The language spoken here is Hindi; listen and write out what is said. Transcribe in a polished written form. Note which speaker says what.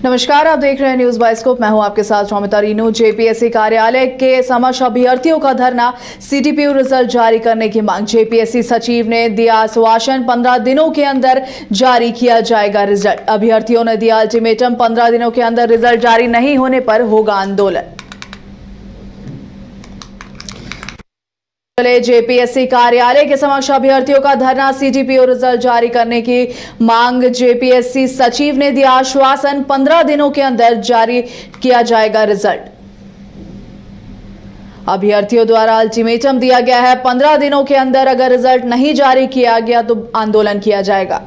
Speaker 1: नमस्कार, आप देख रहे हैं न्यूज बाइस्कोप। मैं हूं आपके साथ शौमिता रीनू। जेपीएससी कार्यालय के समक्ष अभ्यर्थियों का धरना, सीटीपीयू रिजल्ट जारी करने की मांग। जेपीएससी सचिव ने दिया आश्वासन, 15 दिनों के अंदर जारी किया जाएगा रिजल्ट। अभ्यर्थियों ने दिया अल्टीमेटम, 15 दिनों के अंदर रिजल्ट जारी नहीं होने पर होगा आंदोलन। जेपीएससी कार्यालय के समक्ष अभ्यर्थियों का धरना, सीटीपीयू रिजल्ट जारी करने की मांग। जेपीएससी सचिव ने दिया आश्वासन, 15 दिनों के अंदर जारी किया जाएगा रिजल्ट। अभ्यर्थियों द्वारा अल्टीमेटम दिया गया है, 15 दिनों के अंदर अगर रिजल्ट नहीं जारी किया गया तो आंदोलन किया जाएगा।